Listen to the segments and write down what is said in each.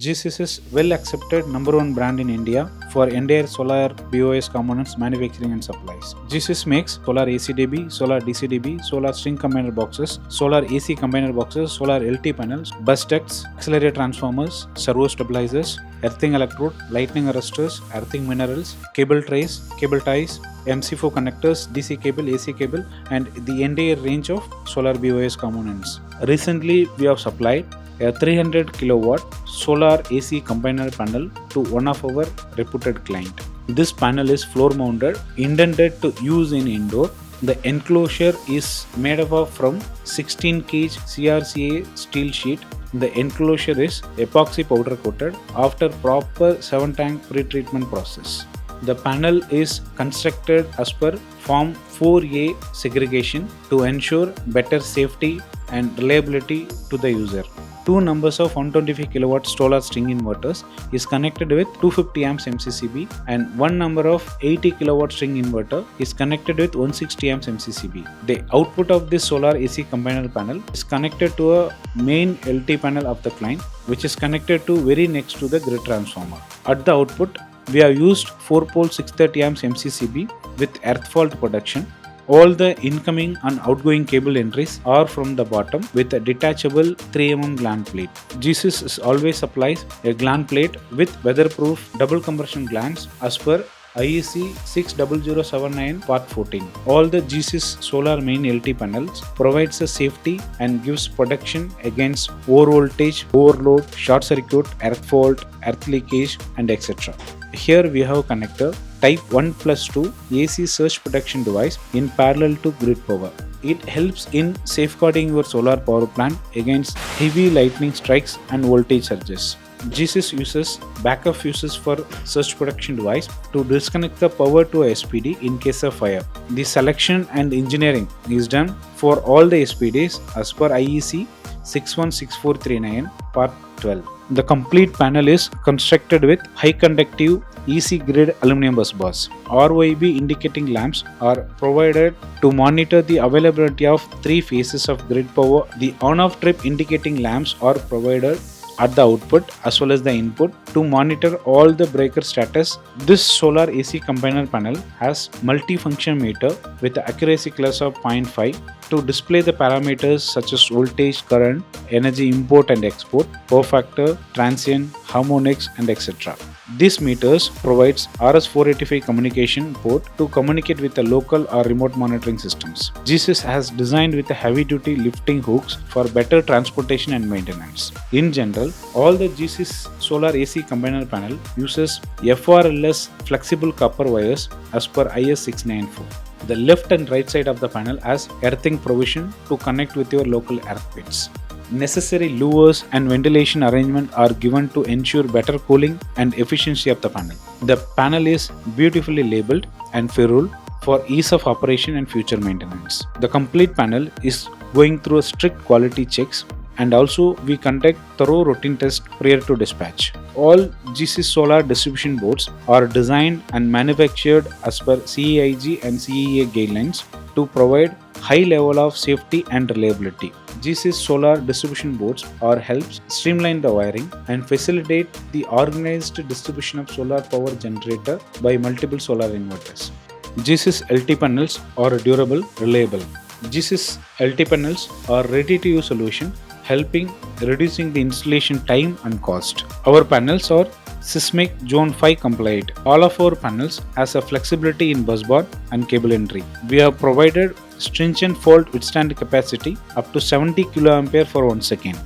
GEESYS is well accepted #1 brand in India for entire solar BOS components manufacturing and supplies. GEESYS makes solar ACDB, solar DCDB, solar string combiner boxes, solar AC combiner boxes, solar LT panels, bus ducts, accelerator transformers, servo stabilizers, earthing electrode, lightning arresters, earthing minerals, cable trays, cable ties, MC4 connectors, DC cable, AC cable, and the entire range of solar BOS components. Recently, we have supplied a 300 kilowatt solar AC combiner panel to one of our reputed client. This panel is floor mounted, intended to use in indoor. The enclosure is made up from 16 kg CRCA steel sheet. The enclosure is epoxy powder coated after proper 7-tank pre-treatment process. The panel is constructed as per Form 4A segregation to ensure better safety and reliability to the user. Two numbers of 125 kW solar string inverters is connected with 250 amps MCCB, and one number of 80 kW string inverter is connected with 160 amps MCCB. The output of this solar AC combiner panel is connected to a main LT panel of the client, which is connected to very next to the grid transformer. At the output, we have used 4-pole 630 amps MCCB with earth fault protection. All the incoming and outgoing cable entries are from the bottom with a detachable 3mm gland plate. GEESYS always supplies a gland plate with weatherproof double compression glands as per IEC 60079 Part 14. All the GEESYS solar main LT panels provides a safety and gives protection against overvoltage, overload, short circuit, earth fault, earth leakage, and etc. Here we have connector Type 1+2 AC surge protection device in parallel to grid power. It helps in safeguarding your solar power plant against heavy lightning strikes and voltage surges. GEESYS uses backup fuses for surge protection device to disconnect the power to a SPD in case of fire. The selection and engineering is done for all the SPDs as per IEC 616439 Part 12. The complete panel is constructed with high conductive EC grid aluminum bus bars. ROIB indicating lamps are provided to monitor the availability of 3 phases of grid power. The on-off trip indicating lamps are provided at the output as well as the input to monitor all the breaker status. This solar AC combiner panel has multi-function meter with the accuracy class of 0.5 to display the parameters such as voltage, current, energy import and export, power factor, transient, harmonics, and etc. This meters provides RS485 communication port to communicate with the local or remote monitoring systems. GEESYS has designed with heavy-duty lifting hooks for better transportation and maintenance. In general, all the GEESYS solar AC combiner panel uses FRLS flexible copper wires as per IS 694. The left and right side of the panel has earthing provision to connect with your local earth pits. Necessary louvers and ventilation arrangement are given to ensure better cooling and efficiency of the panel. The panel is beautifully labeled and ferrule for ease of operation and future maintenance. The complete panel is going through a strict quality checks, and also we conduct thorough routine tests prior to dispatch. All GEESYS solar distribution boards are designed and manufactured as per CEIG and CEA guidelines to provide high level of safety and reliability. GEESYS solar distribution boards helps streamline the wiring and facilitate the organized distribution of solar power generator by multiple solar inverters. GEESYS LT panels are durable, reliable. GEESYS LT panels are ready-to-use solution, helping reducing the installation time and cost. Our panels are Seismic Zone 5 compliant. All of our panels has a flexibility in busbar and cable entry. We have provided stringent fault withstand capacity up to 70 kA for 1 second.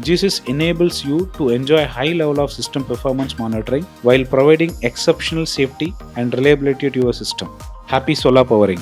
GEESYS enables you to enjoy high level of system performance monitoring while providing exceptional safety and reliability to your system. Happy solar powering!